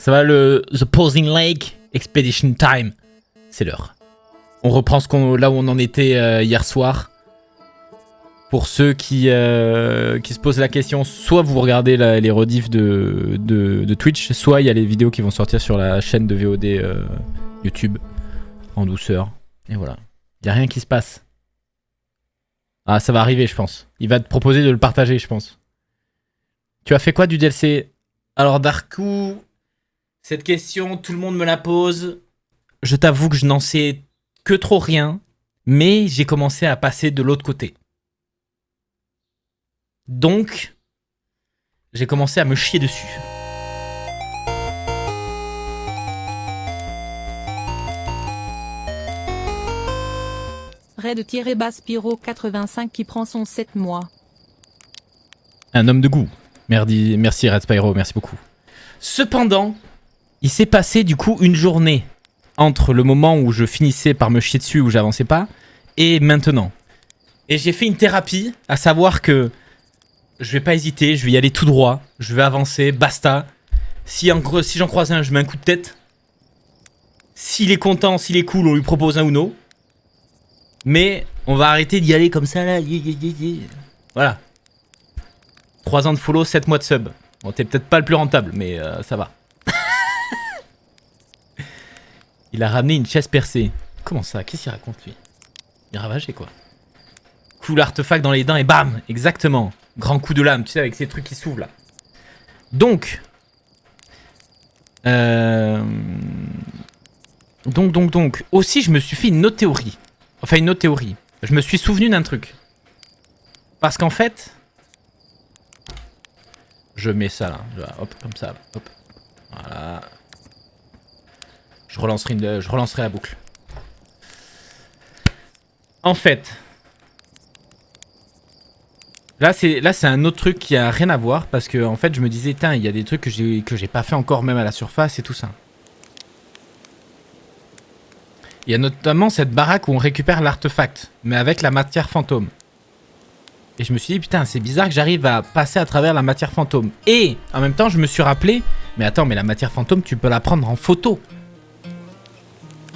Ça va le The Posing Lake Expedition Time. C'est l'heure. On reprend là où on en était hier soir. Pour ceux qui se posent la question, soit vous regardez les rediffs de Twitch, soit il y a les vidéos qui vont sortir sur la chaîne de VOD YouTube en douceur. Et voilà. Il n'y a rien qui se passe. Ah, ça va arriver, je pense. Il va te proposer de le partager, je pense. Tu as fait quoi du DLC? Alors, Darkou, cette question, tout le monde me la pose. Je t'avoue que je n'en sais que trop rien, mais j'ai commencé à passer de l'autre côté. Donc, j'ai commencé à me chier dessus. Red-Spyro85 qui prend son 7 mois. Un homme de goût. Merci Red Spyro, merci beaucoup. Cependant, il s'est passé du coup une journée entre le moment où je finissais par me chier dessus, où j'avançais pas, et maintenant. Et j'ai fait une thérapie, à savoir que je vais pas hésiter, je vais y aller tout droit, je vais avancer, basta. Si j'en croise un, je mets un coup de tête. S'il est content, s'il est cool, on lui propose un Uno. Mais on va arrêter d'y aller comme ça là. Voilà. 3 ans de follow, 7 mois de sub. Bon, t'es peut-être pas le plus rentable, mais ça va. Il a ramené une chaise percée. Comment ça? Qu'est-ce qu'il raconte lui? Il est ravagé quoi. Coup l'artefact dans les dents et bam! Exactement. Grand coup de lame, tu sais, avec ces trucs qui s'ouvrent là. Donc. Donc. Aussi, je me suis fait une autre théorie. Enfin, une autre théorie. Je me suis souvenu d'un truc. Parce qu'en fait. Je mets ça là. Hop, comme ça. Hop. Voilà. Je relancerai la boucle. En fait. Là, c'est un autre truc qui a rien à voir. Parce que, en fait, je me disais, tiens, il y a des trucs que j'ai pas fait encore, même à la surface et tout ça. Il y a notamment cette baraque où on récupère l'artefact, mais avec la matière fantôme. Et je me suis dit, putain, c'est bizarre que j'arrive à passer à travers la matière fantôme. Et en même temps, je me suis rappelé, mais attends, mais la matière fantôme, tu peux la prendre en photo.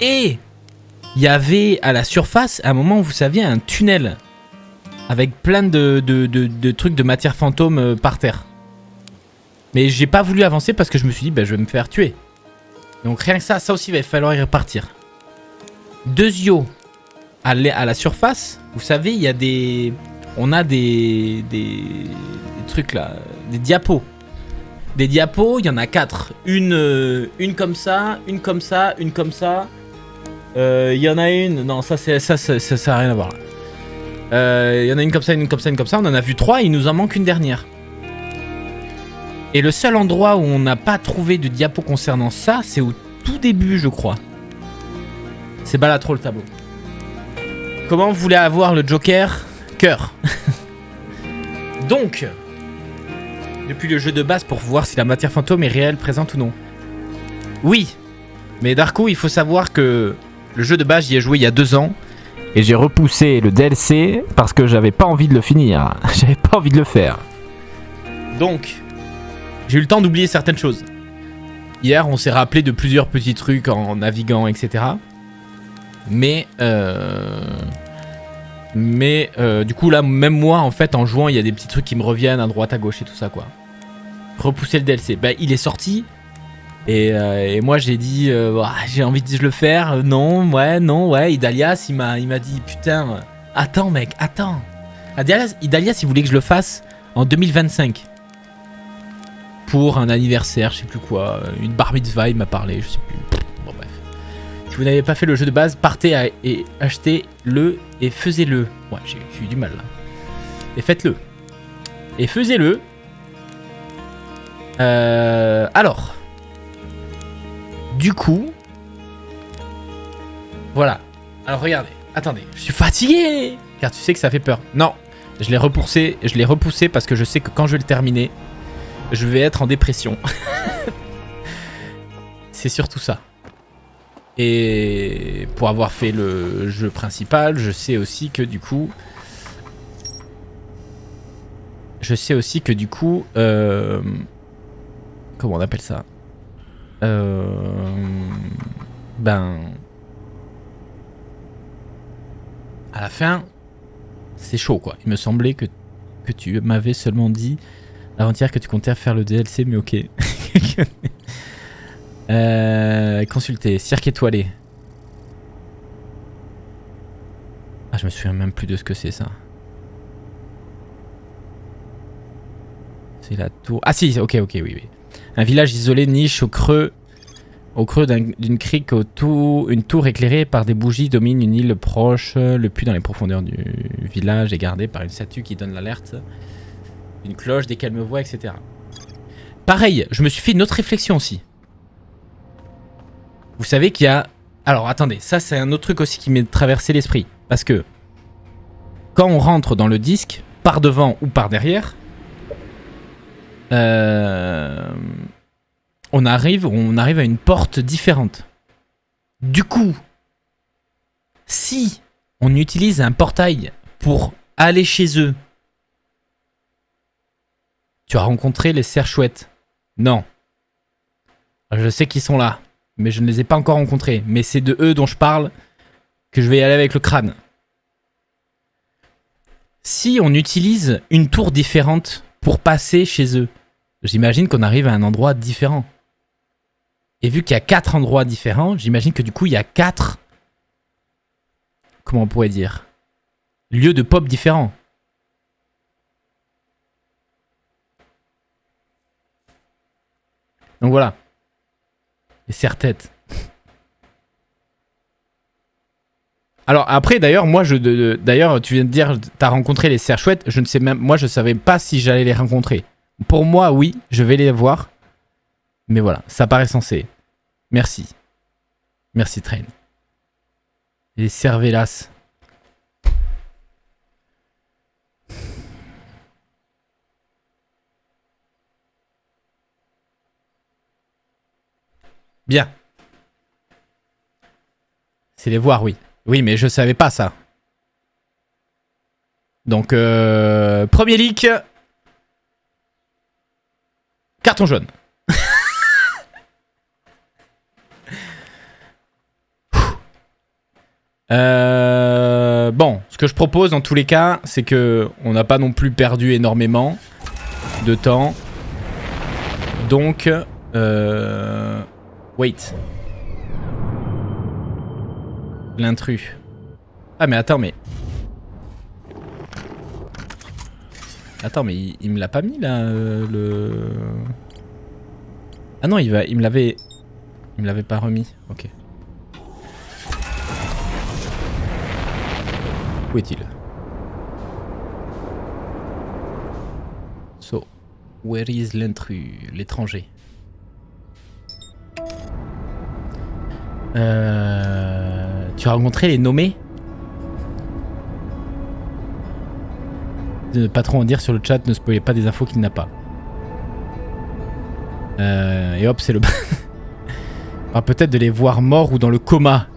Et il y avait à la surface, à un moment, vous saviez, un tunnel avec plein de trucs de matière fantôme par terre. Mais j'ai pas voulu avancer parce que je me suis dit, bah, je vais me faire tuer. Donc rien que ça aussi, il va falloir y repartir. 2 yeux à la surface, vous savez, il y a des... On a des trucs là, des diapos. Des diapos, il y en a 4. Une comme ça, une comme ça, une comme ça. Il y en a une... Non, ça a rien à voir là. Il y en a une comme ça, une comme ça, une comme ça. On en a vu 3 et il nous en manque une dernière. Et le seul endroit où on n'a pas trouvé de diapo concernant ça, c'est au tout début, je crois. C'est Balatro le tableau. Comment vous voulez avoir le Joker? Cœur. Donc, depuis le jeu de base pour voir si la matière fantôme est réelle, présente ou non. Oui, mais Darko, il faut savoir que le jeu de base, j'y ai joué il y a 2 ans. Et j'ai repoussé le DLC parce que j'avais pas envie de le finir. J'avais pas envie de le faire. Donc, j'ai eu le temps d'oublier certaines choses. Hier, on s'est rappelé de plusieurs petits trucs en naviguant, etc. Mais du coup là, même moi en fait en jouant, il y a des petits trucs qui me reviennent à droite, à gauche et tout ça quoi. Repousser le DLC, bah il est sorti et moi j'ai dit j'ai envie de le faire, non ouais, Idalias il m'a dit putain, attends mec, attends. Idalias il voulait que je le fasse en 2025 pour un anniversaire, je sais plus quoi, une bar mitzvah il m'a parlé, je sais plus. Bon bref. Si vous n'avez pas fait le jeu de base, partez et achetez-le et faisez-le. Ouais, j'ai eu du mal là. Et faites-le. Et faisez-le. Alors. Du coup. Voilà. Alors regardez. Attendez. Je suis fatigué. Car tu sais que ça fait peur. Non. Je l'ai repoussé parce que je sais que quand je vais le terminer, je vais être en dépression. C'est surtout ça. Et pour avoir fait le jeu principal, je sais aussi que du coup... comment on appelle ça? Ben... À la fin, c'est chaud quoi. Il me semblait que tu m'avais seulement dit avant-hier que tu comptais faire le DLC, mais ok. Consulter, cirque étoilé. Ah, je me souviens même plus de ce que c'est ça. C'est la tour. Ah si, ok, oui. Un village isolé niche au creux d'une crique, une tour éclairée par des bougies domine une île proche. Le puits dans les profondeurs du village est gardé par une statue qui donne l'alerte. Une cloche, des calme-voix, etc. Pareil, je me suis fait une autre réflexion aussi. Vous savez qu'il y a... Alors attendez, ça c'est un autre truc aussi qui m'est traversé l'esprit. Parce que quand on rentre dans le disque, par devant ou par derrière, on arrive à une porte différente. Du coup, si on utilise un portail pour aller chez eux, tu as rencontré les cerfs-chouettes? Non. Je sais qu'ils sont là, mais je ne les ai pas encore rencontrés. Mais c'est de eux dont je parle que je vais y aller avec le crâne. Si on utilise une tour différente pour passer chez eux, j'imagine qu'on arrive à un endroit différent. Et vu qu'il y a 4 endroits différents, j'imagine que du coup il y a 4... Comment on pourrait dire? Lieux de pop différents. Donc voilà. Les serre-têtes. Alors après d'ailleurs, moi d'ailleurs tu viens de dire t'as rencontré les cerfs-chouettes, je ne sais même... Moi je savais pas si j'allais les rencontrer. Pour moi oui, je vais les voir. Mais voilà, ça paraît sensé. Merci. Merci Train. Les cervelas. Bien. C'est les voir, oui. Oui, mais je savais pas ça. Donc, premier leak. Carton jaune. Bon, ce que je propose dans tous les cas, c'est que on n'a pas non plus perdu énormément de temps. Donc, wait. L'intrus. Ah mais attends, mais... Attends, mais il me l'a pas mis là, le... Ah non, il me l'avait pas remis. Ok. Où est-il? So, where is l'intrus? L'étranger. Tu as rencontré les nommés? Ne pas trop en dire sur le chat, ne spoilez pas des infos qu'il n'a pas. Et hop, c'est le... On va peut-être de les voir morts ou dans le coma.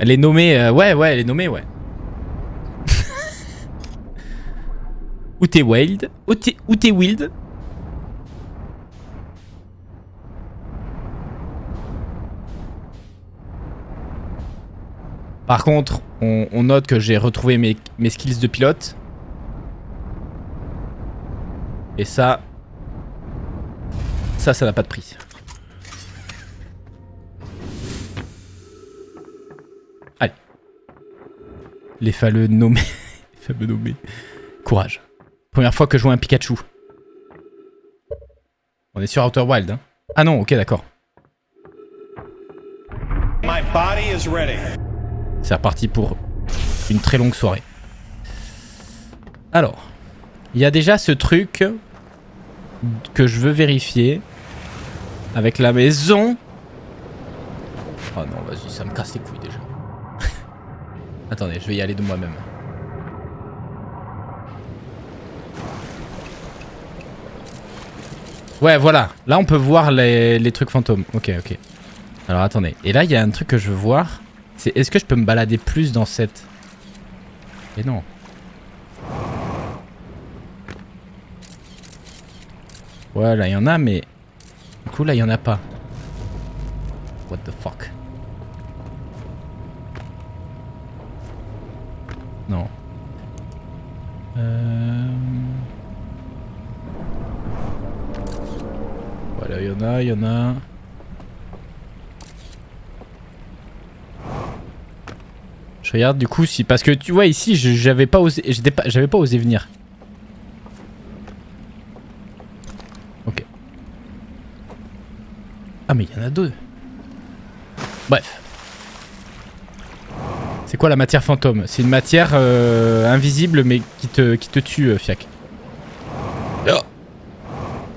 Les nommés, ouais, les nommés, ouais. Où t'es wild? Où t'es wild? Par contre, on note que j'ai retrouvé mes skills de pilote. Et ça n'a pas de prix. Allez. Les fameux nommés. Les fameux nommés. Courage. Première fois que je vois un Pikachu. On est sur Outer Wild, hein. Ah non, ok, d'accord. My body is ready. C'est reparti pour une très longue soirée. Alors, il y a déjà ce truc que je veux vérifier avec la maison. Oh non, vas-y, ça me casse les couilles déjà. Attendez, je vais y aller de moi-même. Ouais, voilà. Là, on peut voir les trucs fantômes. Ok, ok. Alors, attendez. Et là, il y a un truc que je veux voir. C'est est-ce que je peux me balader plus dans cette... Et non. Ouais, là, il y en a, mais coup, là, il y en a pas. What the fuck? Non. Voilà, il y en a. Je regarde du coup si... Parce que tu vois ici, j'avais pas osé venir. Ok. Ah mais il y en a deux. Bref. C'est quoi la matière fantôme? C'est une matière invisible mais qui te tue, Fiac. Oh.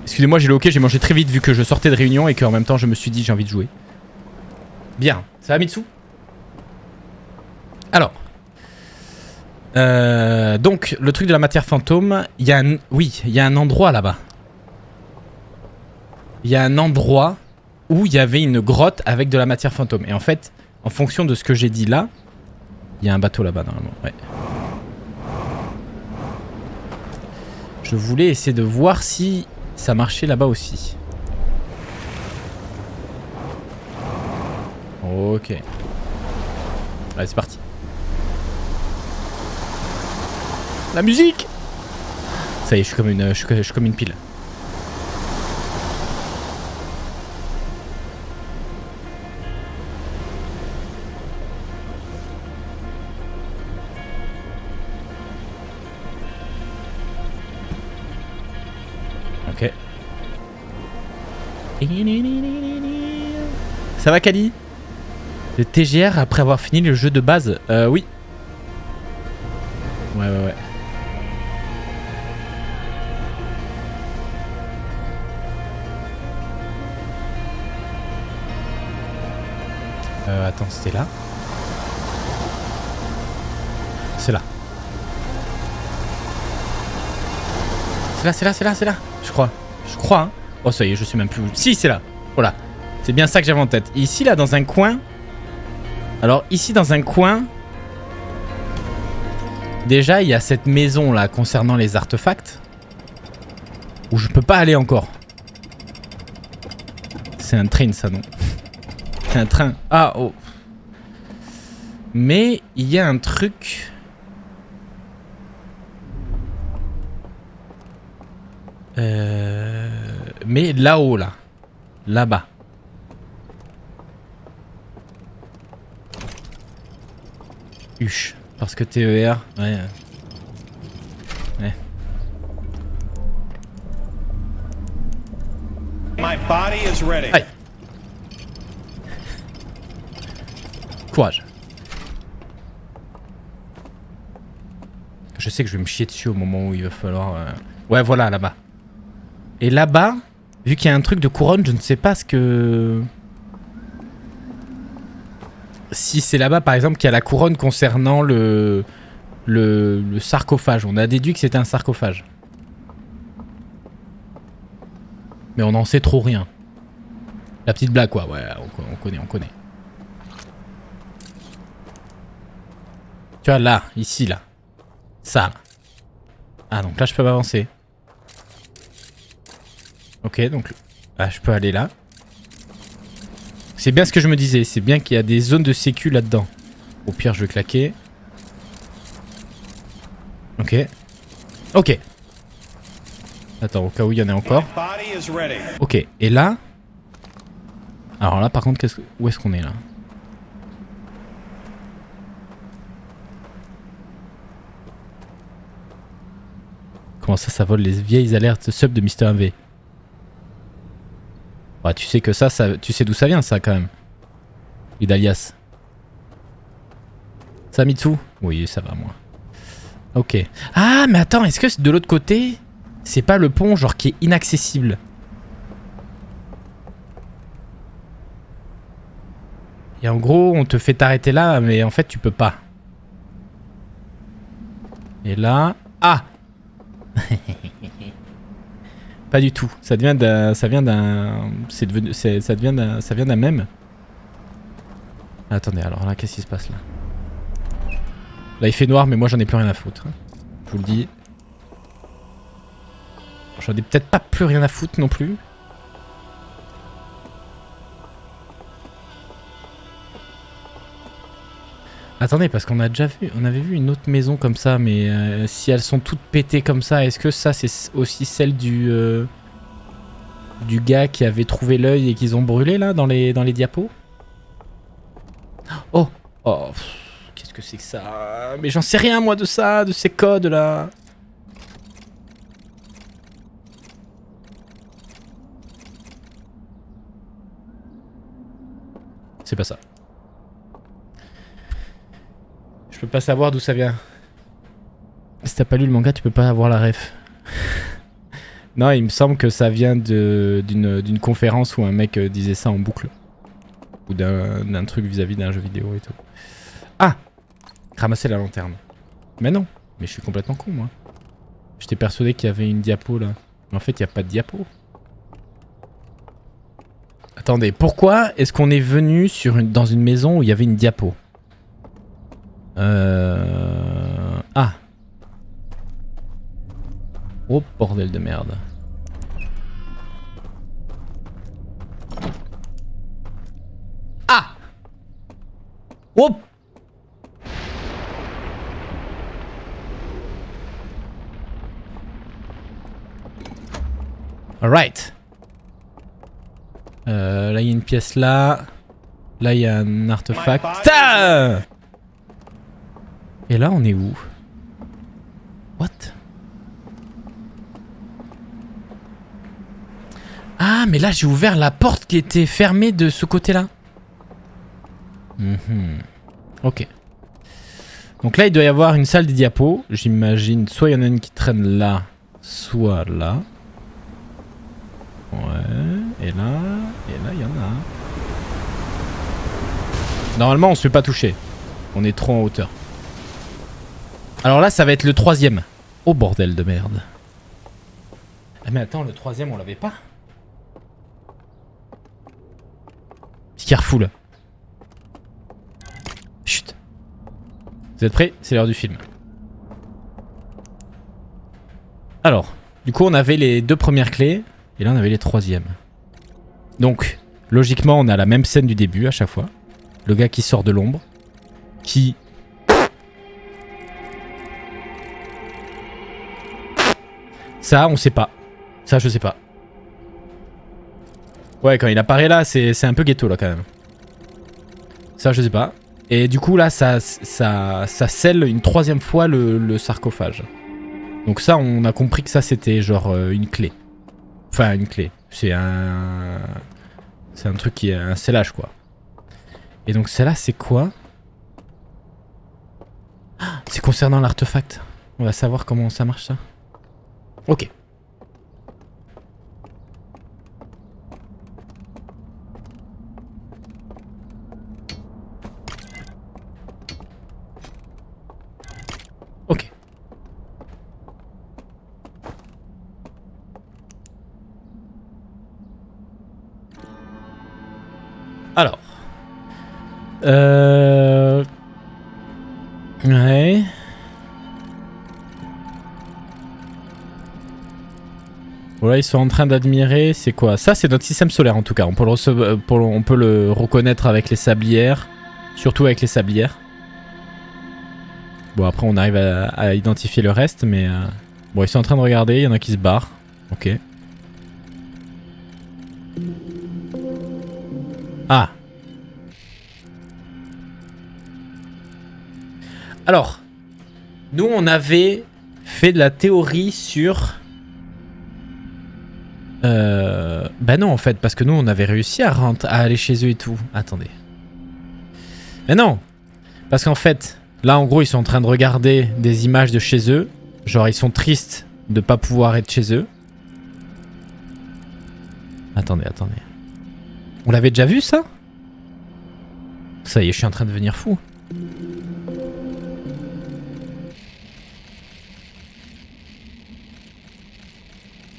Excusez-moi, j'ai loqué, j'ai mangé très vite vu que je sortais de réunion et qu'en même temps je me suis dit j'ai envie de jouer. Bien. Ça va, Mitsu? Alors. Donc, le truc de la matière fantôme, il y a un... Oui, il y a un endroit là-bas. Il y a un endroit où il y avait une grotte avec de la matière fantôme. Et en fait, en fonction de ce que j'ai dit là, il y a un bateau là-bas normalement. Ouais. Je voulais essayer de voir si ça marchait là-bas aussi. Ok. Allez, c'est parti. La musique! Ça y est, je suis comme une pile. Ok. Ça va, Kali? Le TGR après avoir fini le jeu de base? Oui. Ouais. Attends, c'était là? C'est là. C'est là. Je crois, hein. Oh, ça y est, je sais même plus où... Si, c'est là. Voilà. C'est bien ça que j'avais en tête. Et ici, là, dans un coin... Alors, ici, dans un coin... Déjà, il y a cette maison, là, concernant les artefacts. Où je peux pas aller encore. C'est un train, ça, non? C'est un train. Ah, oh. Mais, il y a un truc... Mais là-haut, là. Là-bas. Huche. Parce que TER. Ouais. My body is ready. Aïe. Courage. Je sais que je vais me chier dessus au moment où il va falloir... Ouais, voilà, là-bas. Et là-bas, vu qu'il y a un truc de couronne, je ne sais pas ce que... Si c'est là-bas, par exemple, qu'il y a la couronne concernant le sarcophage. On a déduit que c'était un sarcophage. Mais on n'en sait trop rien. La petite blague, quoi. Ouais, on connaît. Tu vois, là, ici, là. Ça, là. Ah, donc là, je peux avancer. Ok, donc... Ah, je peux aller là. C'est bien ce que je me disais. C'est bien qu'il y a des zones de sécu là-dedans. Au pire, je vais claquer. Ok. Ok. Attends, au cas où il y en a encore. Ok, et là... Alors là, par contre, où est-ce qu'on est là? Comment ça vole les vieilles alertes sub de Mister MV? Bah, tu sais que ça, tu sais d'où ça vient, ça, quand même. Et d'alias. Ça, Mitsu? Oui, ça va, moi. Ok. Ah, mais attends, est-ce que de l'autre côté, c'est pas le pont, genre, qui est inaccessible? Et en gros, on te fait t'arrêter là, mais en fait, tu peux pas. Et là... Ah! Pas du tout. Ça vient d'un... Ça vient d'un mème. Attendez, alors là, qu'est-ce qui se passe là? Là, il fait noir, mais moi, j'en ai plus rien à foutre. Je vous le dis. J'en ai peut-être pas plus rien à foutre non plus. Attendez, parce qu'on a déjà vu, on avait vu une autre maison comme ça, mais si elles sont toutes pétées comme ça, est-ce que ça c'est aussi celle du gars qui avait trouvé l'œil et qu'ils ont brûlé là dans les diapos? Oh, oh, qu'est-ce que c'est que ça? Mais j'en sais rien moi de ça, de ces codes là. C'est pas ça. Je peux pas savoir d'où ça vient. Si t'as pas lu le manga, tu peux pas avoir la ref. Non, il me semble que ça vient d'une conférence où un mec disait ça en boucle. Ou d'un truc vis-à-vis d'un jeu vidéo et tout. Ah! Ramasser la lanterne. Mais non, mais je suis complètement con moi. J'étais persuadé qu'il y avait une diapo là. Mais en fait, il n'y a pas de diapo. Attendez, pourquoi est-ce qu'on est venu dans une maison où il y avait une diapo? Ah. Oh bordel de merde. Ah. Oh. Alright. Là il y a une pièce là. Là il y a un artefact. Ah. Et là on est où? What? Ah mais là j'ai ouvert la porte qui était fermée de ce côté-là. Ok. Donc là il doit y avoir une salle des diapos. J'imagine soit il y en a une qui traîne là, soit là. Ouais. Et là il y en a. Normalement on se fait pas toucher. On est trop en hauteur. Alors là ça va être le troisième. Oh bordel de merde. Ah mais attends, le troisième on l'avait pas? Careful. Chut. Vous êtes prêts? C'est l'heure du film. Alors, du coup on avait les deux premières clés. Et là on avait les troisièmes. Donc, logiquement on a la même scène du début à chaque fois. Le gars qui sort de l'ombre. Qui... Ça on sait pas. Ça je sais pas. Ouais, quand il apparaît là, c'est un peu ghetto là quand même. Ça, je sais pas. Et du coup là, ça scelle une troisième fois le sarcophage. Donc ça, on a compris que ça c'était genre une clé. Enfin, une clé. C'est un truc qui est un scellage quoi. Et donc celle-là, c'est quoi? C'est concernant l'artefact. On va savoir comment ça marche ça. Ok. Ok. Alors. Ouais. Voilà, ils sont en train d'admirer. C'est quoi? Ça, c'est notre système solaire en tout cas. On peut le reconnaître avec les sablières. Surtout avec les sablières. Bon, après, on arrive à identifier le reste, mais... Bon, ils sont en train de regarder. Il y en a qui se barrent. Ok. Ah. Alors. Nous, on avait fait de la théorie sur... Bah non, en fait, parce que nous, on avait réussi à aller chez eux et tout. Attendez. Mais non. Parce qu'en fait... Là, en gros, ils sont en train de regarder des images de chez eux. Genre, ils sont tristes de pas pouvoir être chez eux. Attendez. On l'avait déjà vu, ça? Ça y est, je suis en train de devenir fou.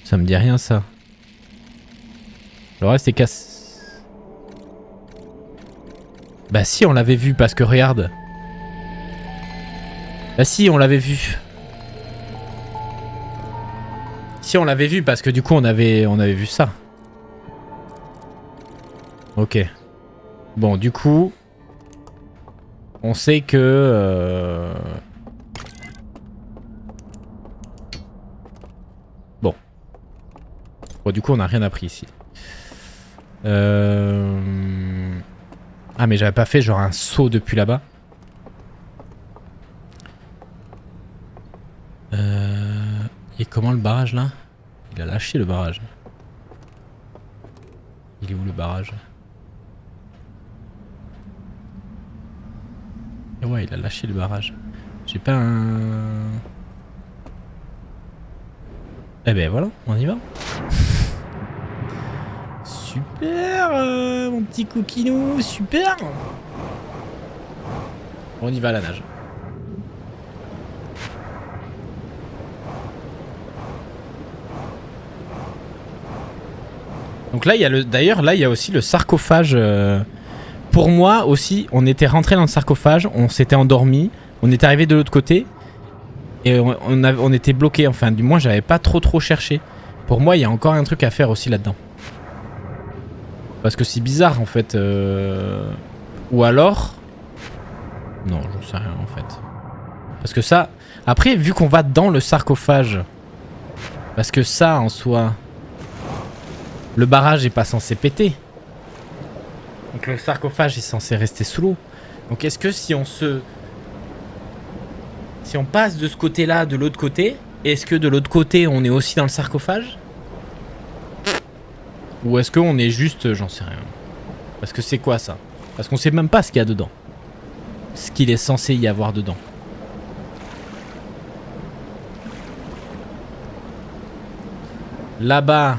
Ça me dit rien, ça. Le reste, c'est casse... Bah si, on l'avait vu, parce que regarde... Bah si, on l'avait vu. Si, on l'avait vu parce que du coup on avait vu ça. Ok. Bon, du coup... On sait que... Bon. Bon, du coup, on n'a rien appris ici. Ah, mais j'avais pas fait genre un saut depuis là-bas. Et comment le barrage là? Il a lâché le barrage. Il est où le barrage? Et ouais, il a lâché le barrage. J'ai pas un... Eh ben voilà, on y va. Super, mon petit coquinou, super. On y va à la nage. Donc là, il y a le. D'ailleurs, là, il y a aussi le sarcophage. Pour moi aussi, on était rentré dans le sarcophage, on s'était endormi, on est arrivé de l'autre côté et on était bloqué. Enfin, du moins, j'avais pas trop cherché. Pour moi, il y a encore un truc à faire aussi là-dedans. Parce que c'est bizarre en fait. Ou alors. Non, j'en sais rien en fait. Parce que ça. Après, vu qu'on va dans le sarcophage. Parce que ça en soi. Le barrage est pas censé péter. Donc le sarcophage est censé rester sous l'eau. Donc est-ce que si on se... Si on passe de ce côté-là, de l'autre côté, est-ce que de l'autre côté on est aussi dans le sarcophage? Ou est-ce qu'on est juste... J'en sais rien. Parce que c'est quoi ça? Parce qu'on sait même pas ce qu'il y a dedans. Ce qu'il est censé y avoir dedans. Là-bas...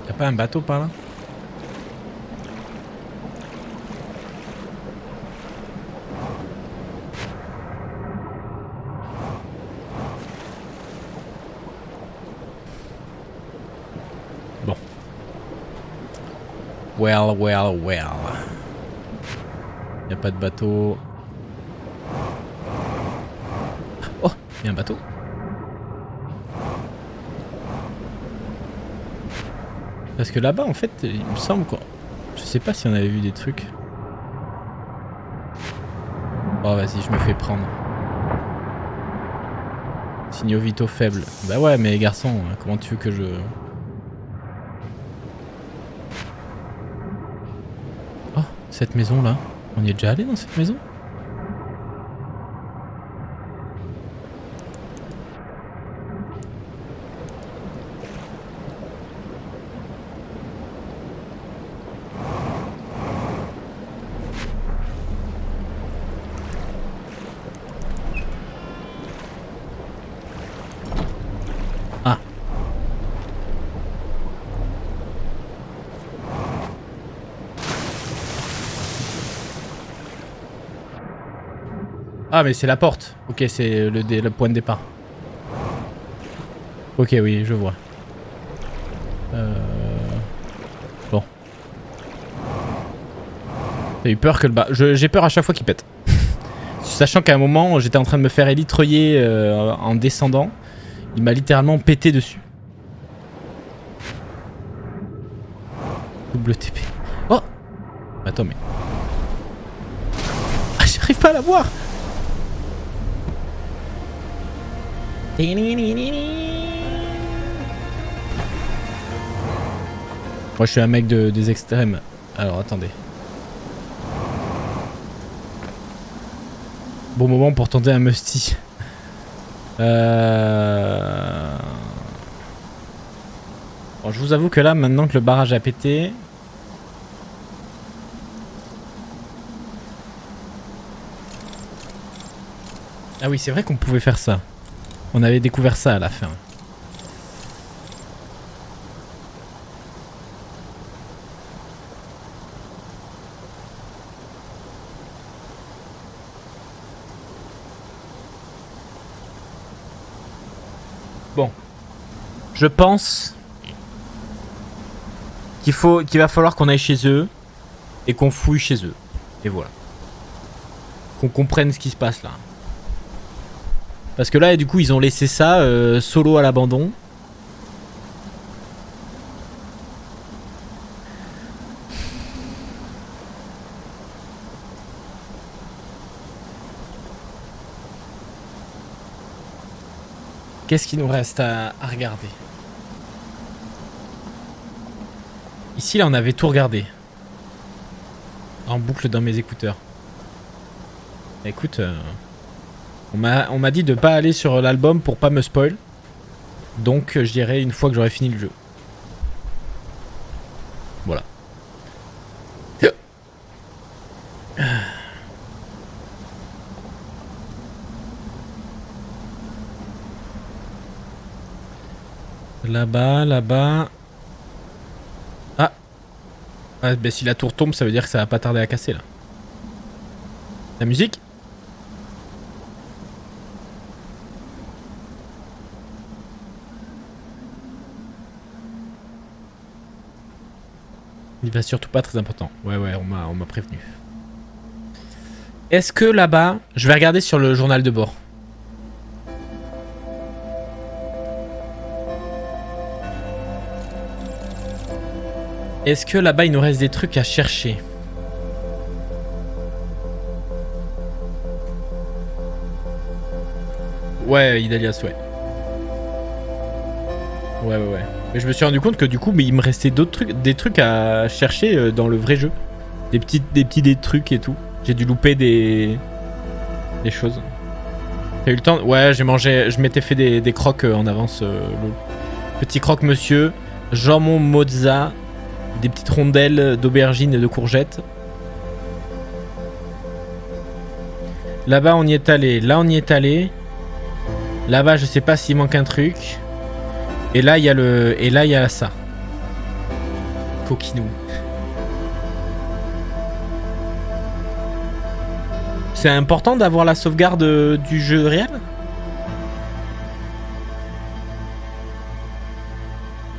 Y'a pas un bateau par là? Bon. Well. Y'a pas de bateau. Oh, y'a un bateau. Parce que là-bas, en fait, il me semble quoi. Je sais pas si on avait vu des trucs. Oh, vas-y, je me fais prendre. Signaux vitaux faibles. Bah ouais, mais garçon, comment tu veux que je... Oh, cette maison-là. On y est déjà allé dans cette maison ? Ah mais c'est la porte. Ok, c'est le point de départ. Ok, oui, je vois. Bon. J'ai eu peur que le bas... J'ai peur à chaque fois qu'il pète. Sachant qu'à un moment, j'étais en train de me faire élitreuiller en descendant. Il m'a littéralement pété dessus. Double TP. Oh! Attends, mais... Ah, j'arrive pas à la voir! Moi je suis un mec des extrêmes. Alors attendez. Bon moment pour tenter un musty. Bon, je vous avoue que là maintenant que le barrage a pété. Ah oui c'est vrai qu'on pouvait faire ça. On avait découvert ça à la fin. Bon. Je pense qu'il va falloir qu'on aille chez eux et qu'on fouille chez eux. Et voilà. Qu'on comprenne ce qui se passe là. Parce que là, du coup, ils ont laissé ça solo à l'abandon. Qu'est-ce qu'il nous reste à regarder? Ici, là, on avait tout regardé. En boucle dans mes écouteurs. Écoute, on m'a dit de pas aller sur l'album pour pas me spoil. Donc, je dirais une fois que j'aurai fini le jeu. Voilà. Là-bas, là-bas. Ah. Ah, ben si la tour tombe, ça veut dire que ça va pas tarder à casser là. La musique? Il va surtout pas très important. Ouais, ouais, on m'a prévenu. Est-ce que là-bas, je vais regarder sur le journal de bord. Est-ce que là-bas, il nous reste des trucs à chercher? Ouais, Idalias, ouais. Ouais, ouais, ouais. Mais je me suis rendu compte que du coup, mais il me restait d'autres trucs, des trucs à chercher dans le vrai jeu. Des petits trucs et tout. J'ai dû louper des choses. T'as eu le temps? Ouais, j'ai mangé, je m'étais fait des croques en avance. Petit croque monsieur, jambon mozza, des petites rondelles d'aubergines et de courgettes. Là-bas, on y est allé. Là, on y est allé. Là-bas, je sais pas s'il manque un truc. Et là, il y a le... Et là, il y a ça. Coquinou. C'est important d'avoir la sauvegarde du jeu réel?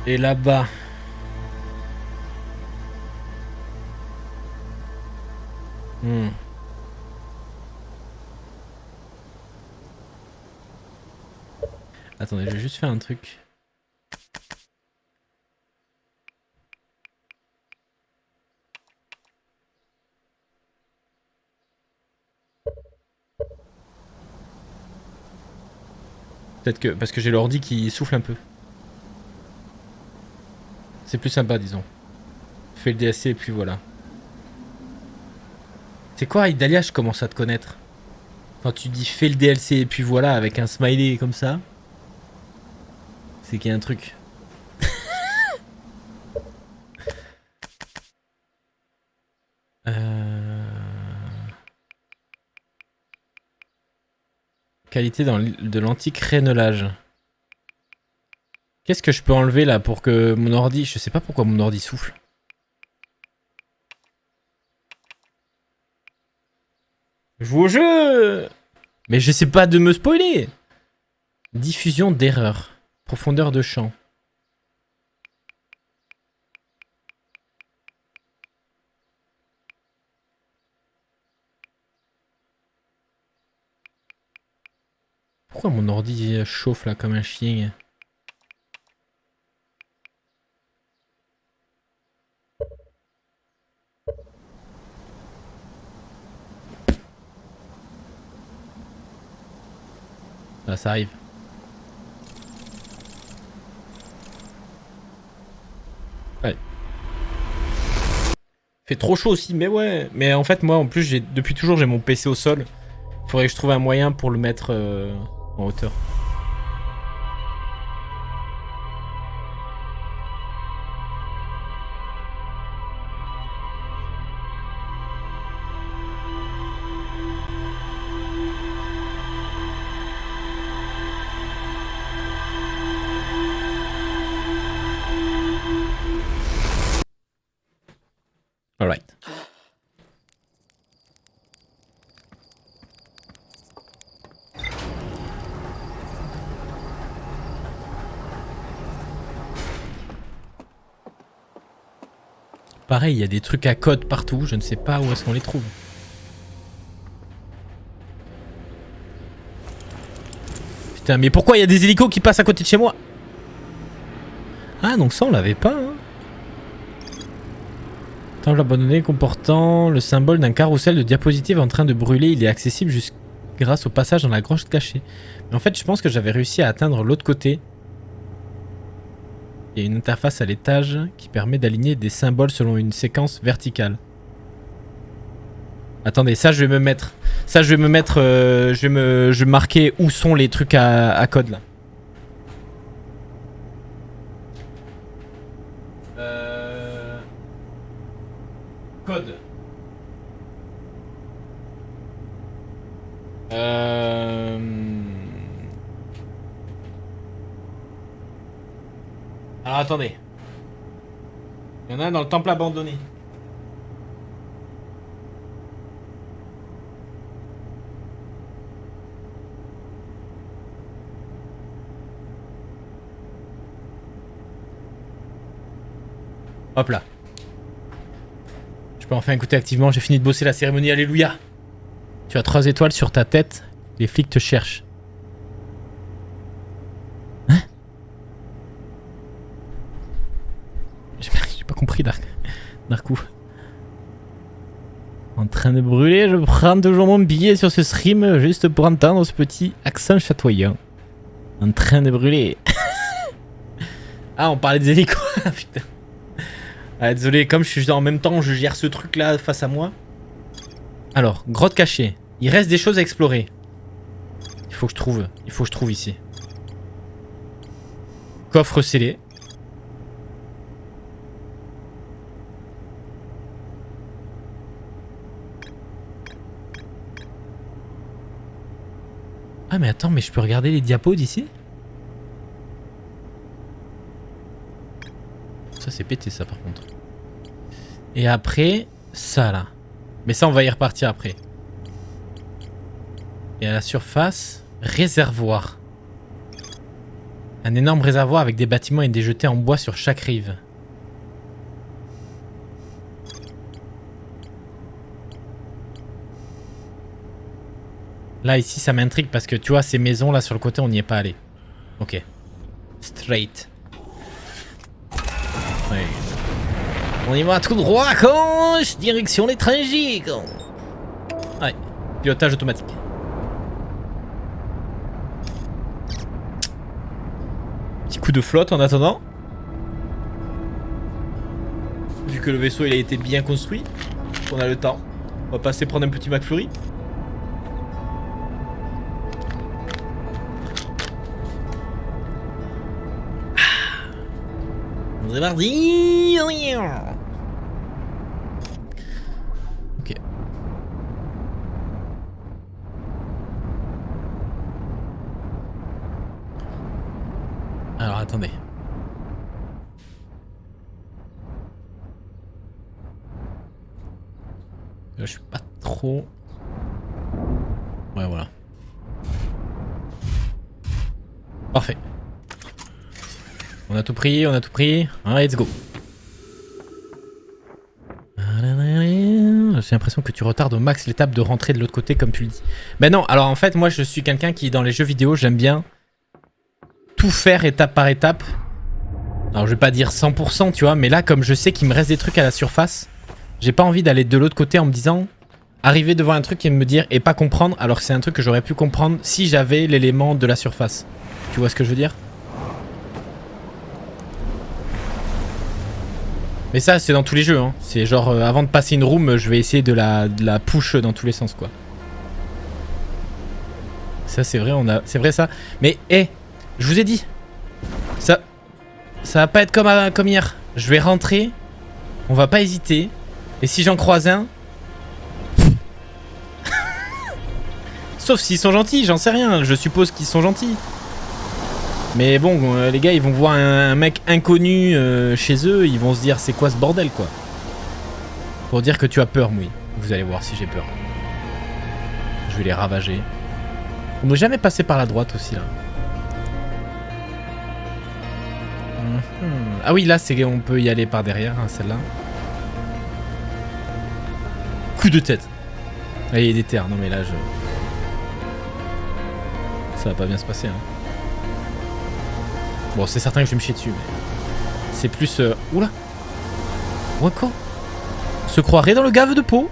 Et là-bas... Attendez, je vais juste faire un truc. Peut-être que... Parce que j'ai l'ordi qui souffle un peu. C'est plus sympa, disons. Fais le DLC et puis voilà. C'est quoi, Idalia, je commence à te connaître. Quand tu dis fais le DLC et puis voilà, avec un smiley comme ça, c'est qu'il y a un truc. Qualité de l'anti-crénelage. Qu'est-ce que je peux enlever là pour que mon ordi... Je sais pas pourquoi mon ordi souffle. Joue au jeu! Mais j'essaie pas de me spoiler! Diffusion d'erreur. Profondeur de champ. Pourquoi mon ordi chauffe là comme un chien? Là, ça arrive. Ouais. Fait trop chaud aussi, mais ouais. Mais en fait, moi, en plus, depuis toujours, j'ai mon PC au sol. Faudrait que je trouve un moyen pour le mettre en hauteur. Alright. Pareil, il y a des trucs à code partout, je ne sais pas où est-ce qu'on les trouve. Putain, mais pourquoi il y a des hélicos qui passent à côté de chez moi? Ah, donc ça on l'avait pas, hein. Temple abandonné comportant le symbole d'un carrousel de diapositives en train de brûler. Il est accessible grâce au passage dans la grotte cachée. Mais en fait, je pense que j'avais réussi à atteindre l'autre côté. Il y a une interface à l'étage qui permet d'aligner des symboles selon une séquence verticale. Attendez, ça je vais me mettre. Ça je vais me mettre. Je vais marquer où sont les trucs à code là. Code. Alors attendez. Il y en a un dans le temple abandonné. Hop là. Je peux enfin écouter activement, j'ai fini de bosser la cérémonie, alléluia. Tu as 3 étoiles sur ta tête, les flics te cherchent. Hein? J'ai pas compris d'un coup. En train de brûler, je prends toujours mon billet sur ce stream juste pour entendre ce petit accent chatoyant. En train de brûler. Ah, on parlait des hélicos. Putain. Ah, désolé, comme je suis en même temps, je gère ce truc là face à moi. Alors, grotte cachée. Il reste des choses à explorer. Il faut que je trouve ici. Coffre scellé. Ah mais attends, mais je peux regarder les diapos d'ici? Ça c'est pété ça par contre. Et après, ça là. Mais ça on va y repartir après. Et à la surface, réservoir. Un énorme réservoir avec des bâtiments et des jetés en bois sur chaque rive. Là ici ça m'intrigue parce que tu vois ces maisons là sur le côté on n'y est pas allé. Ok. Straight. Ouais. On y va tout droit, conche, direction l'étranger. Ouais. Pilotage automatique. Petit coup de flotte en attendant. Vu que le vaisseau il a été bien construit, on a le temps. On va passer prendre un petit McFlurry. C'est parti. Ok. Alors attendez. Là, je suis pas trop. Ouais voilà. Parfait. On a tout pris, on a tout pris. Let's go. J'ai l'impression que tu retardes au max l'étape de rentrer de l'autre côté comme tu le dis. Ben non, alors en fait moi je suis quelqu'un qui dans les jeux vidéo j'aime bien tout faire étape par étape. Alors je vais pas dire 100% tu vois, mais là comme je sais qu'il me reste des trucs à la surface, j'ai pas envie d'aller de l'autre côté en me disant arriver devant un truc et me dire et pas comprendre alors que c'est un truc que j'aurais pu comprendre si j'avais l'élément de la surface. Tu vois ce que je veux dire? Mais ça c'est dans tous les jeux hein. C'est genre avant de passer une room je vais essayer de la push dans tous les sens quoi. Ça c'est vrai c'est vrai ça. Mais je vous ai dit ça va pas être comme hier. Je vais rentrer. On va pas hésiter. Et si j'en croise un sauf s'ils sont gentils, j'en sais rien. Je suppose qu'ils sont gentils. Mais bon, les gars, ils vont voir un mec inconnu chez eux, ils vont se dire c'est quoi ce bordel quoi. Pour dire que tu as peur, oui. Vous allez voir si j'ai peur. Je vais les ravager. On ne doit jamais passer par la droite aussi là. Ah oui, là on peut y aller par derrière, hein, celle-là. Coup de tête. Ah, il y a des terres, non mais là ça va pas bien se passer hein. Bon, c'est certain que je vais me chier dessus, mais c'est plus... Oula. Ou quoi? Se croirait dans le gave de peau.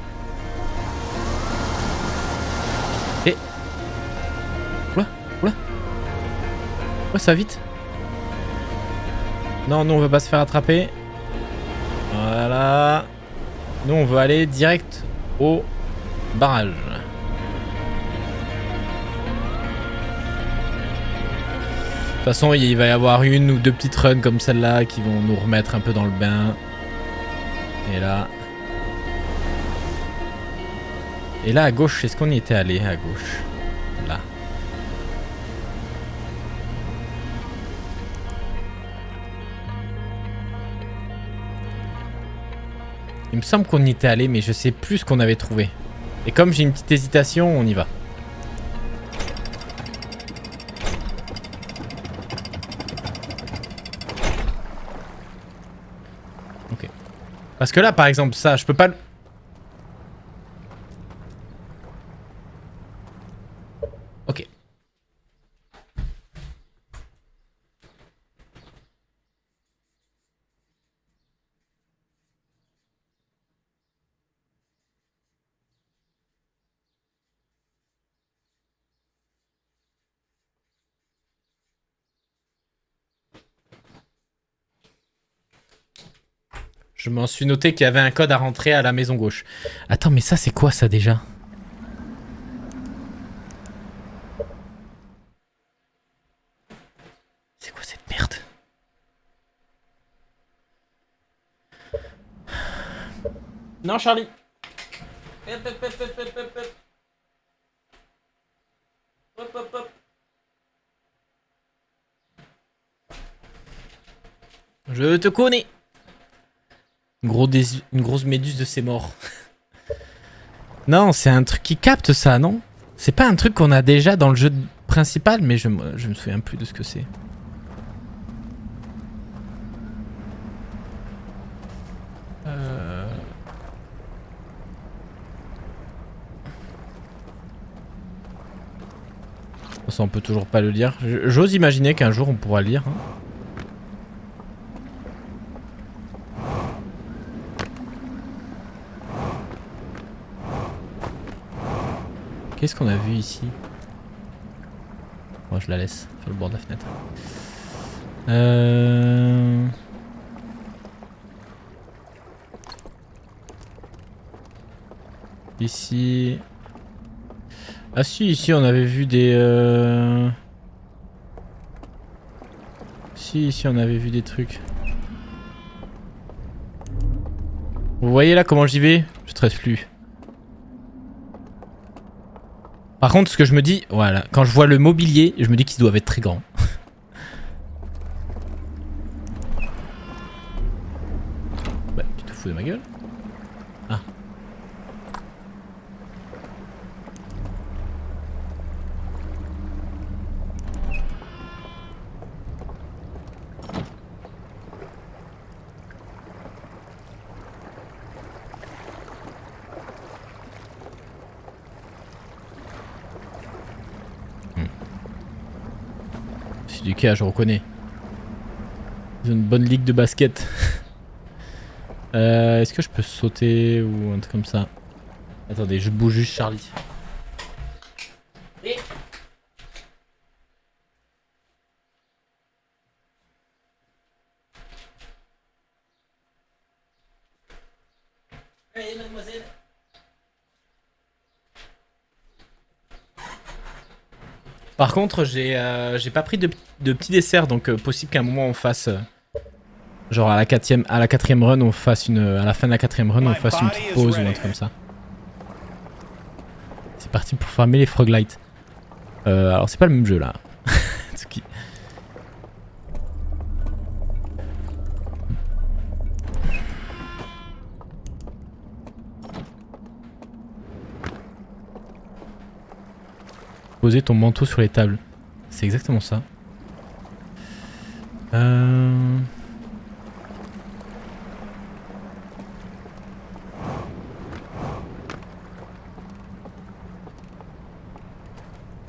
Et... Pourquoi ça vite? Non, nous on veut pas se faire attraper. Voilà. Nous on veut aller direct au barrage. De toute façon, il va y avoir une ou deux petites runs comme celle-là qui vont nous remettre un peu dans le bain. Et là... Et là à gauche, est-ce qu'on y était allé à gauche? Là. Il me semble qu'on y était allé, mais je sais plus ce qu'on avait trouvé. Et comme j'ai une petite hésitation, on y va. Ok. Parce que là, par exemple, ça, je peux pas... Ok. Je m'en suis noté qu'il y avait un code à rentrer à la maison gauche. Attends, mais ça, c'est quoi ça déjà? C'est quoi cette merde? Non, Charlie. Je te connais. Une grosse méduse de ses morts. Non, c'est un truc qui capte ça, non? C'est pas un truc qu'on a déjà dans le jeu principal, mais je me souviens plus de ce que c'est. Ça, on peut toujours pas le lire. J'ose imaginer qu'un jour on pourra le lire. Hein. Qu'est-ce qu'on a vu ici? Moi je la laisse sur le bord de la fenêtre. Ici... Ah si, ici on avait vu des... Si, ici on avait vu des trucs. Vous voyez là comment j'y vais? Je stresse plus. Par contre, ce que je me dis, voilà, quand je vois le mobilier, je me dis qu'ils doivent être très grands. Bah, tu te fous de ma gueule? Ah. Du cas, je reconnais. Ils ont une bonne ligue de basket. Est-ce que je peux sauter ou un truc comme ça? Attendez, je bouge juste Charlie. Oui. Allez, mademoiselle. Par contre, j'ai pas pris de petits desserts, donc possible qu'à un moment on fasse... genre à la quatrième run, on fasse une... à la fin de la quatrième run, on fasse une petite pause ou un truc comme ça. C'est parti pour farmer les Froglight. Alors c'est pas le même jeu là. Poser ton manteau sur les tables. C'est exactement ça.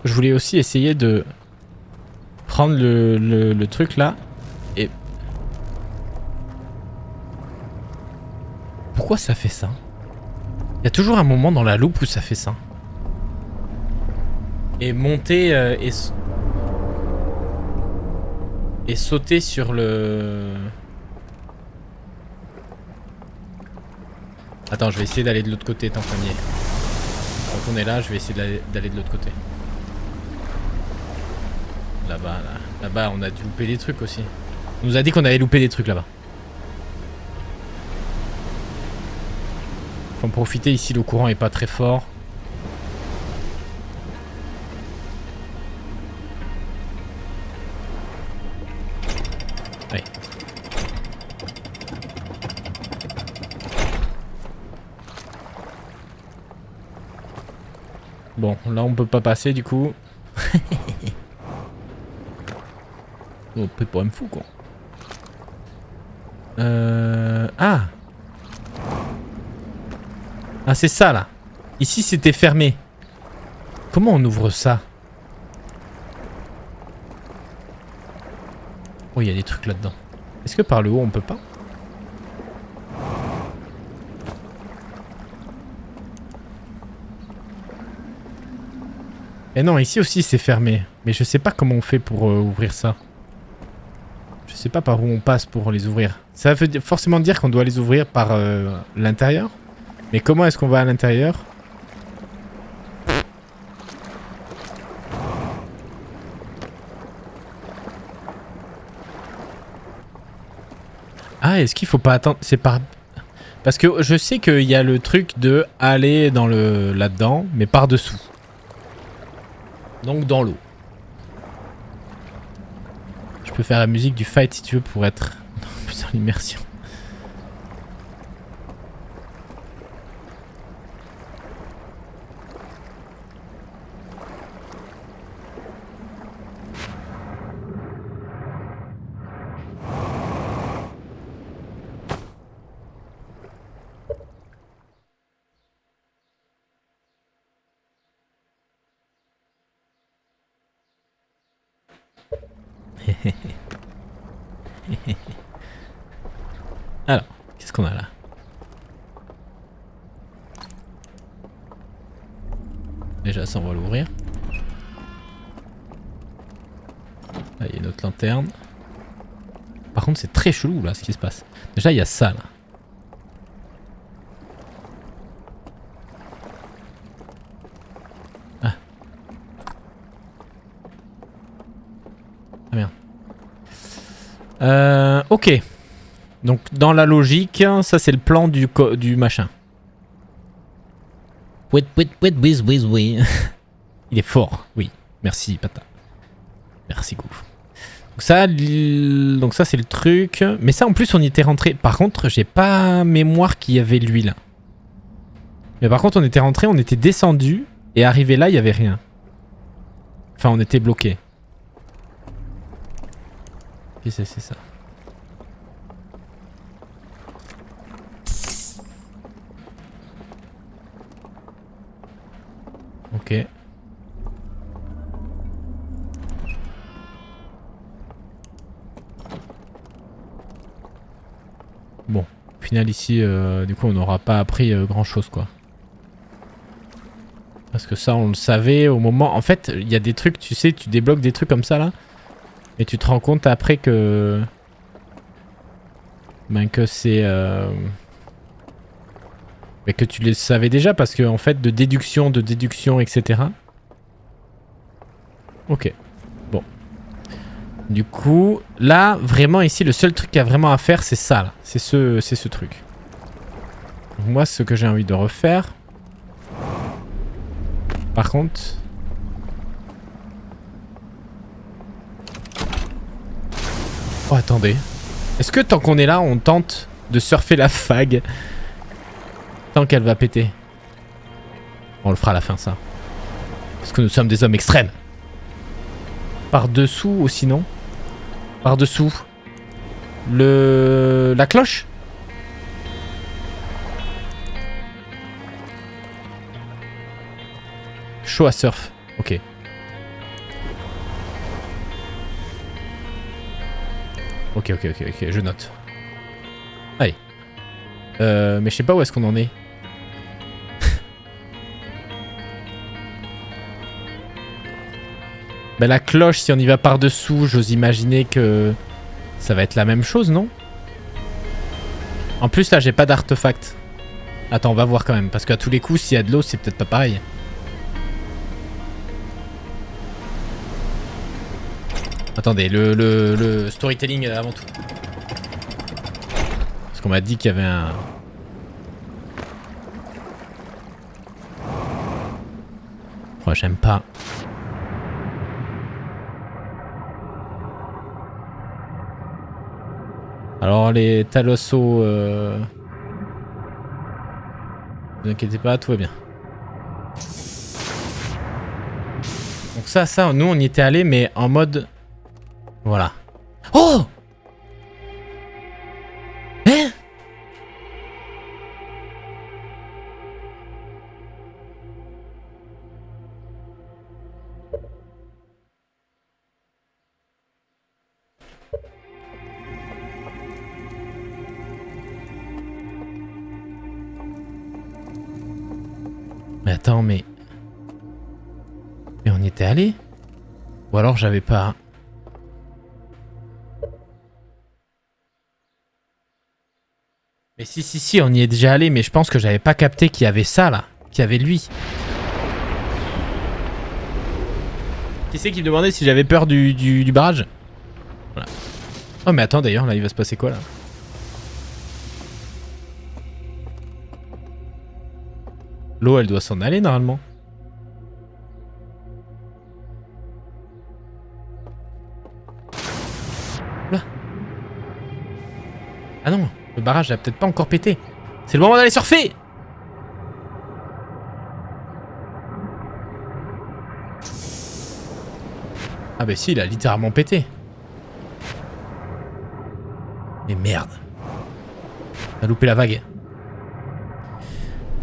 Je voulais aussi essayer de prendre le truc là et... Pourquoi ça fait ça? Il y a toujours un moment dans la loupe où ça fait ça. Et monter et... Et sauter sur le... Attends, je vais essayer d'aller de l'autre côté tant qu'on y est. Tant qu'on est là, je vais essayer d'aller de l'autre côté. Là-bas, là. Là-bas, on a dû louper des trucs aussi. On nous a dit qu'on avait loupé des trucs là-bas. Faut en profiter ici, le courant est pas très fort. Allez. Bon, là on peut pas passer du coup. On peut pas me fou quoi. Ah. Ah c'est ça là. Ici c'était fermé. Comment on ouvre ça? Oh il y a des trucs là-dedans. Est-ce que par le haut on peut pas? Eh non ici aussi c'est fermé. Mais je sais pas comment on fait pour ouvrir ça. Je sais pas par où on passe pour les ouvrir. Ça veut forcément dire qu'on doit les ouvrir par l'intérieur. Mais comment est-ce qu'on va à l'intérieur? Ah, est-ce qu'il faut pas attendre? C'est par... Parce que je sais qu'il y a le truc de aller dans le là-dedans, mais par-dessous. Donc dans l'eau. Je peux faire la musique du fight si tu veux pour être plus dans l'immersion. Alors, qu'est-ce qu'on a là? Déjà ça on va l'ouvrir. Là il y a une autre lanterne. Par contre c'est très chelou là ce qui se passe. Déjà il y a ça là. Ah. Ah merde. Ok. Donc dans la logique, ça c'est le plan du machin. Il est fort, oui. Merci Pata. Merci Gouf. Donc ça c'est le truc. Mais ça en plus on y était rentré. Par contre j'ai pas mémoire qu'il y avait l'huile. Mais par contre on était rentré, on était descendu. Et arrivé là il y avait rien. Enfin on était bloqué. Qu'est-ce que c'est ça? Ok. Bon, au final ici, du coup on n'aura pas appris grand chose quoi. Parce que ça on le savait au moment... En fait, il y a des trucs, tu sais, tu débloques des trucs comme ça là. Et tu te rends compte après que... Ben que c'est... Mais que tu les savais déjà parce que en fait de déduction, etc. Ok. Bon. Du coup, là, vraiment ici, le seul truc qu'il y a vraiment à faire, c'est ça là. C'est ce truc. Donc, moi, ce que j'ai envie de refaire... Par contre... Oh, attendez. Est-ce que tant qu'on est là, on tente de surfer la vague tant qu'elle va péter? On le fera à la fin, ça. Parce que nous sommes des hommes extrêmes. Par-dessous ou sinon? Par-dessous. La cloche? Chaud à surf. Ok. Ok, je note. Allez. Mais je sais pas où est-ce qu'on en est. Bah la cloche, si on y va par-dessous, j'ose imaginer que ça va être la même chose, non? En plus, là, j'ai pas d'artefact. Attends, on va voir quand même. Parce qu'à tous les coups, s'il y a de l'eau, c'est peut-être pas pareil. Attendez, le storytelling avant tout. Parce qu'on m'a dit qu'il y avait un... Oh, j'aime pas. Alors les Talos, ne vous inquiétez pas, tout va bien. Donc ça, nous on y était allé, mais en mode... Voilà. Oh! Hein? Mais attends, mais on y était allé? Ou alors j'avais pas... Mais si, on y est déjà allé, mais je pense que j'avais pas capté qu'il y avait ça là, qu'il y avait lui. Qui c'est qui me demandait si j'avais peur du barrage? Voilà. Oh mais attends d'ailleurs, là il va se passer quoi là? L'eau elle doit s'en aller normalement. Là. Ah non, le barrage a peut-être pas encore pété. C'est le moment d'aller surfer! Ah bah si, il a littéralement pété. Mais merde. T'as loupé la vague.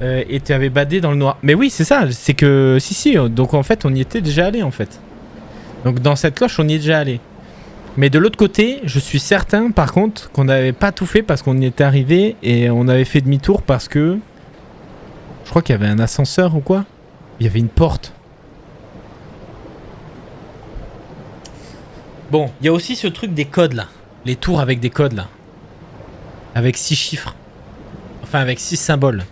Et tu avais badé dans le noir. Mais oui, c'est ça, c'est que... Si, donc en fait, on y était déjà allé en fait. Donc dans cette cloche, on y est déjà allé. Mais de l'autre côté, je suis certain par contre qu'on n'avait pas tout fait parce qu'on y était arrivé et on avait fait demi-tour parce que... Je crois qu'il y avait un ascenseur ou quoi. Il y avait une porte. Bon, il y a aussi ce truc des codes là. Les tours avec des codes là. Avec 6 chiffres. Enfin avec 6 symboles.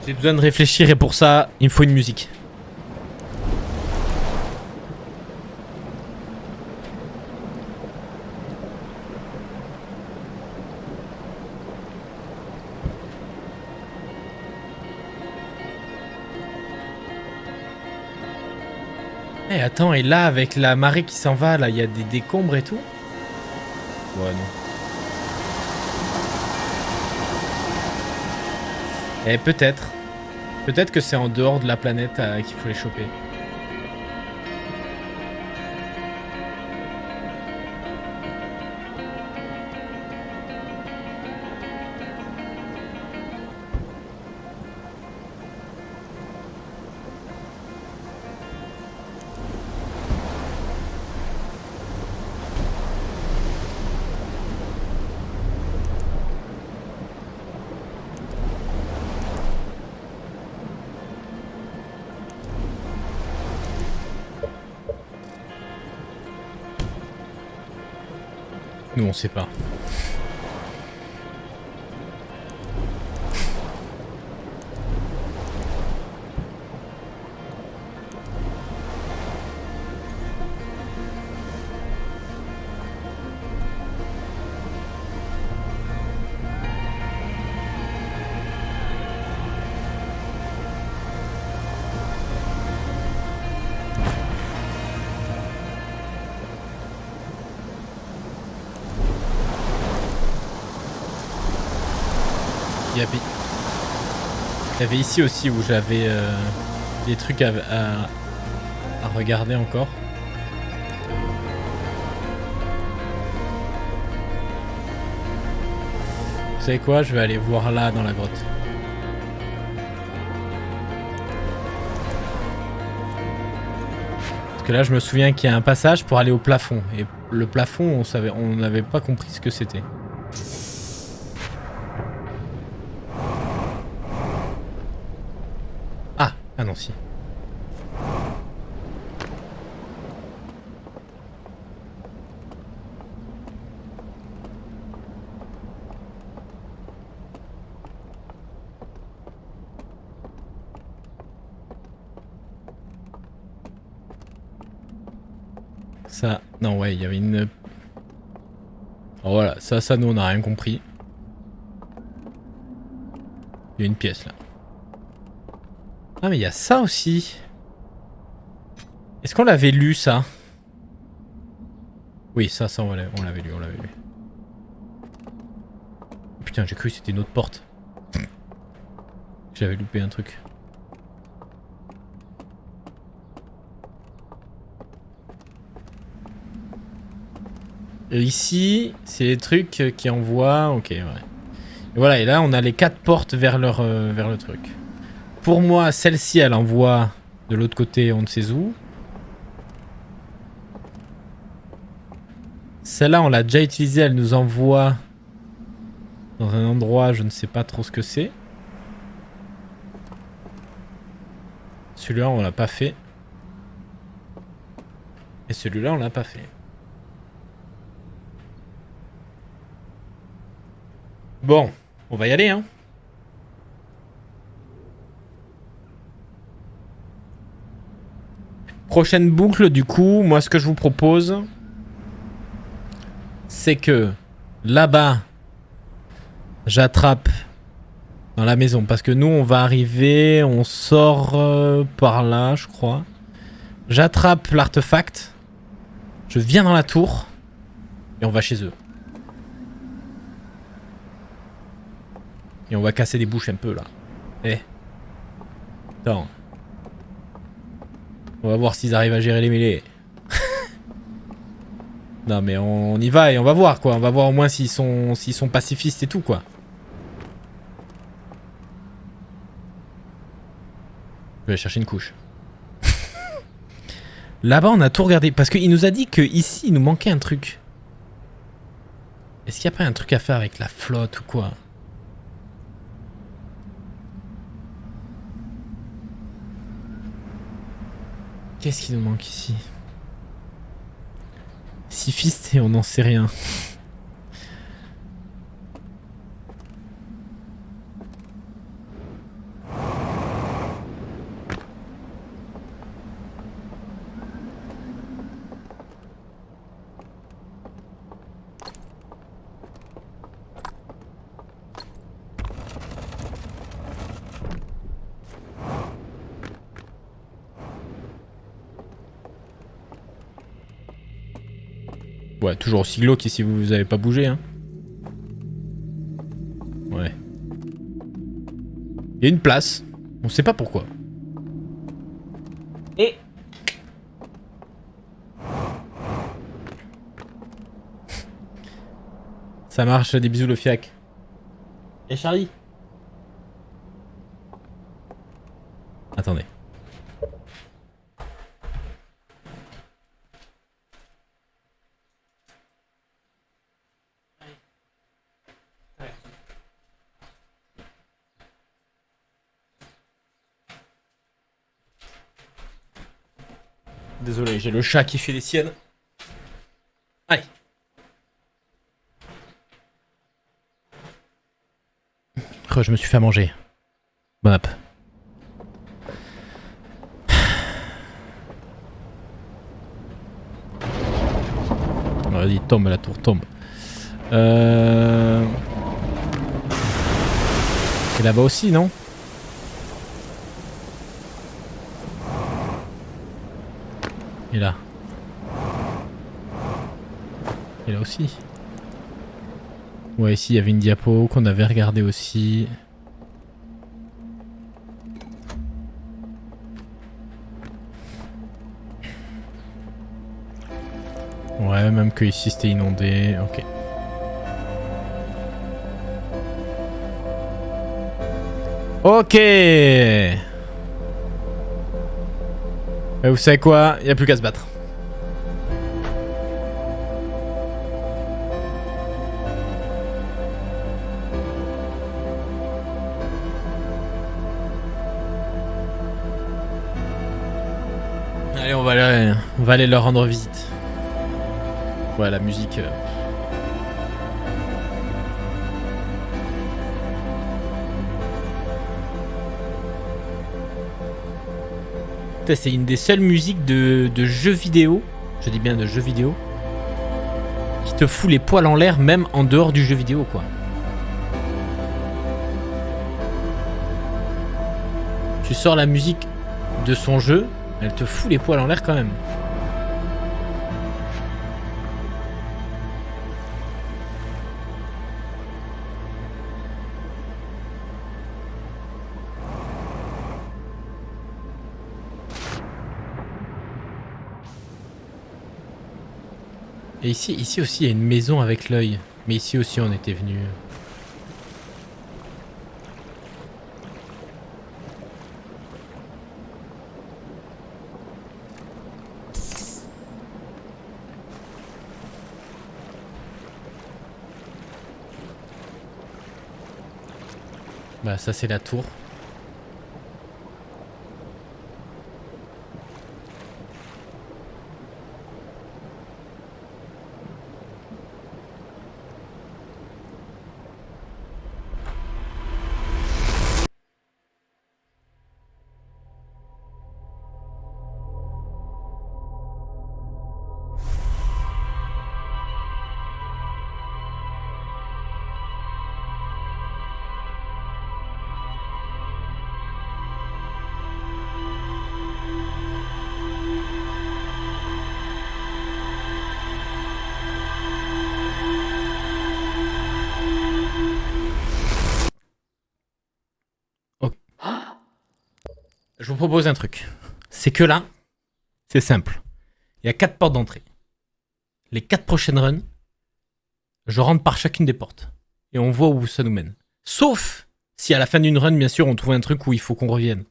J'ai besoin de réfléchir et pour ça, il me faut une musique. Eh attends, et là avec la marée qui s'en va, là il y a des décombres et tout. Ouais non. Eh peut-être. Peut-être que c'est en dehors de la planète qu'il faut les choper. Nous on sait pas. Il y avait ici aussi où j'avais des trucs à regarder encore. Vous savez quoi? Je vais aller voir là dans la grotte. Parce que là, je me souviens qu'il y a un passage pour aller au plafond. Et le plafond, on n'avait pas compris ce que c'était. Ah non, si. Ça, non, ouais, il y avait une... Oh, voilà, ça, nous, on n'a rien compris. Il y a une pièce, là. Ah, mais il y a ça aussi. Est-ce qu'on l'avait lu, ça? Oui, ça, on l'avait lu. Putain, j'ai cru que c'était une autre porte. J'avais loupé un truc. Et ici, c'est les trucs qui envoient... Ok, ouais. Et voilà, et là, on a les 4 portes vers le truc. Pour moi, celle-ci, elle envoie de l'autre côté, on ne sait où. Celle-là, on l'a déjà utilisée, elle nous envoie dans un endroit, je ne sais pas trop ce que c'est. Celui-là, on l'a pas fait. Et celui-là, on l'a pas fait. Bon, on va y aller, hein. Prochaine boucle, du coup, moi ce que je vous propose, c'est que là-bas, j'attrape dans la maison. Parce que nous, on va arriver, on sort par là, je crois. J'attrape l'artefact, je viens dans la tour, et on va chez eux. Et on va casser des bouches un peu, là. Eh. Attends. On va voir s'ils arrivent à gérer les mêlées. Non mais on y va et on va voir quoi. On va voir au moins s'ils sont pacifistes et tout quoi. Je vais aller chercher une couche. Là-bas on a tout regardé. Parce qu'il nous a dit que ici il nous manquait un truc. Est-ce qu'il n'y a pas un truc à faire avec la flotte ou quoi? Qu'est-ce qui nous manque ici? Sifiste et on n'en sait rien. Ouais, toujours aussi glauque ici, vous avez pas bougé, hein. Ouais. Il y a une place. On sait pas pourquoi. Et... Ça marche, des bisous le fiac. Et Charlie? Attendez. Désolé, j'ai le chat qui fait les siennes. Allez. Oh, je me suis fait à manger. Bon app. Vas-y, tombe la tour, tombe. C'est là-bas aussi, non? Et là. Et là aussi. Ouais, ici il y avait une diapo qu'on avait regardé aussi. Ouais, même que ici c'était inondé. Ok. Ok. Vous savez quoi? Il n'y a plus qu'à se battre. Allez, on va aller leur rendre visite. Ouais, la musique... Putain, c'est une des seules musiques de jeux vidéo, je dis bien de jeux vidéo, qui te fout les poils en l'air même en dehors du jeu vidéo, quoi. Tu sors la musique de son jeu, elle te fout les poils en l'air quand même. Et ici aussi il y a une maison avec l'œil. Mais ici aussi on était venu. Bah ça c'est la tour. Je vous propose un truc. C'est que là, c'est simple. Il y a 4 portes d'entrée. Les 4 prochaines runs, je rentre par chacune des portes. Et on voit où ça nous mène. Sauf si à la fin d'une run, bien sûr, on trouve un truc où il faut qu'on revienne.